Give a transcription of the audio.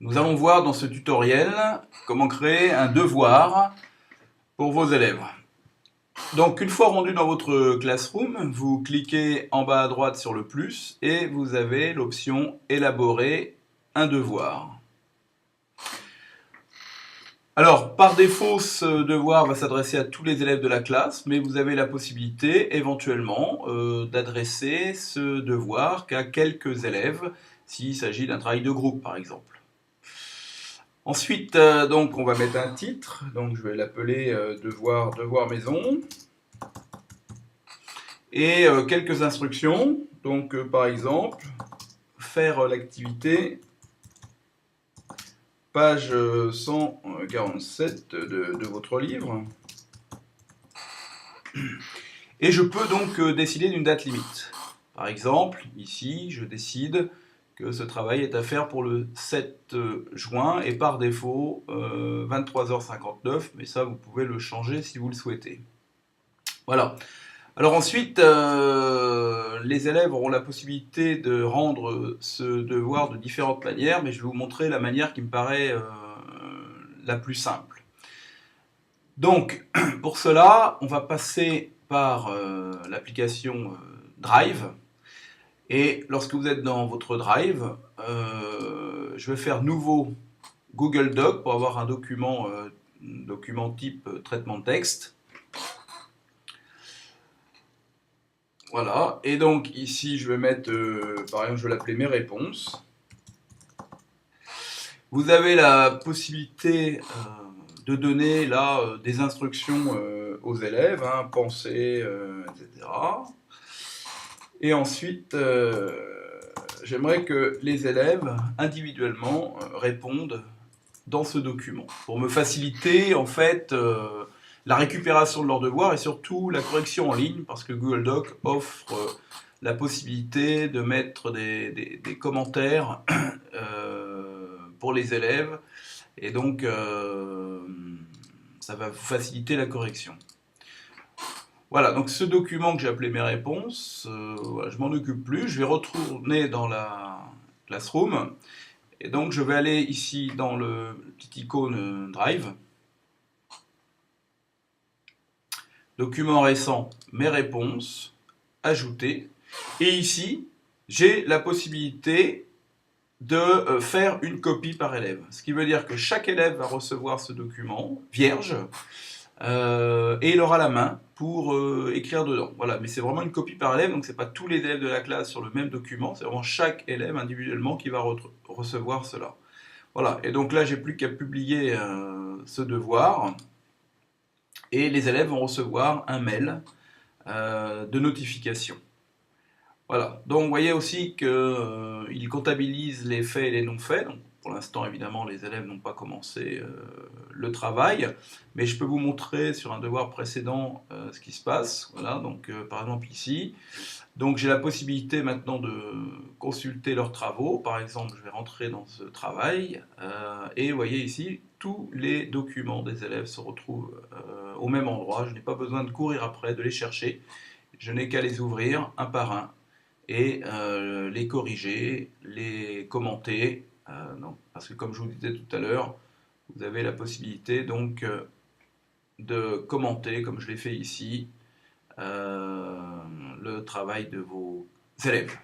Nous allons voir dans ce tutoriel comment créer un devoir pour vos élèves. Donc une fois rendu dans votre Classroom, vous cliquez en bas à droite sur le plus et vous avez l'option élaborer un devoir. Alors par défaut ce devoir va s'adresser à tous les élèves de la classe, mais vous avez la possibilité éventuellement d'adresser ce devoir qu'à quelques élèves s'il s'agit d'un travail de groupe par exemple. Ensuite, donc, on va mettre un titre. Donc, je vais l'appeler devoir maison. Et quelques instructions. Donc, par exemple, faire l'activité, page 147 de votre livre. Et je peux donc décider d'une date limite. Par exemple, ici, je décide que ce travail est à faire pour le 7 juin et par défaut 23h59, mais ça vous pouvez le changer si vous le souhaitez. Voilà. Alors ensuite, les élèves auront la possibilité de rendre ce devoir de différentes manières, mais je vais vous montrer la manière qui me paraît la plus simple. Donc, pour cela, on va passer par l'application Drive. Et lorsque vous êtes dans votre Drive, je vais faire nouveau Google Doc pour avoir un document type traitement de texte. Voilà, et donc ici je vais mettre, par exemple, je vais l'appeler mes réponses. Vous avez la possibilité de donner là des instructions aux élèves, hein, penser, etc. Et ensuite, j'aimerais que les élèves individuellement répondent dans ce document pour me faciliter en fait la récupération de leurs devoirs et surtout la correction en ligne parce que Google Doc offre la possibilité de mettre des commentaires pour les élèves et donc ça va vous faciliter la correction. Voilà, donc ce document que j'ai appelé mes réponses, voilà, je m'en occupe plus, je vais retourner dans la Classroom. Et donc je vais aller ici dans le petit icône Drive, document récent, mes réponses, ajouter, et ici j'ai la possibilité de faire une copie par élève. Ce qui veut dire que chaque élève va recevoir ce document vierge et il aura la main pour écrire dedans. Voilà, mais c'est vraiment une copie par élève, donc c'est pas tous les élèves de la classe sur le même document, c'est vraiment chaque élève individuellement qui va recevoir cela. Voilà, et donc là j'ai plus qu'à publier ce devoir et les élèves vont recevoir un mail de notification. Voilà, donc vous voyez aussi qu'il comptabilise les faits et les non-faits. Donc, pour l'instant, évidemment, les élèves n'ont pas commencé le travail, mais je peux vous montrer sur un devoir précédent ce qui se passe. Voilà, donc par exemple ici, donc j'ai la possibilité maintenant de consulter leurs travaux. Par exemple, je vais rentrer dans ce travail et vous voyez ici, tous les documents des élèves se retrouvent au même endroit. Je n'ai pas besoin de courir après, de les chercher. Je n'ai qu'à les ouvrir un par un et les corriger, les commenter. Donc, parce que comme je vous disais tout à l'heure, vous avez la possibilité donc de commenter, comme je l'ai fait ici, le travail de vos élèves.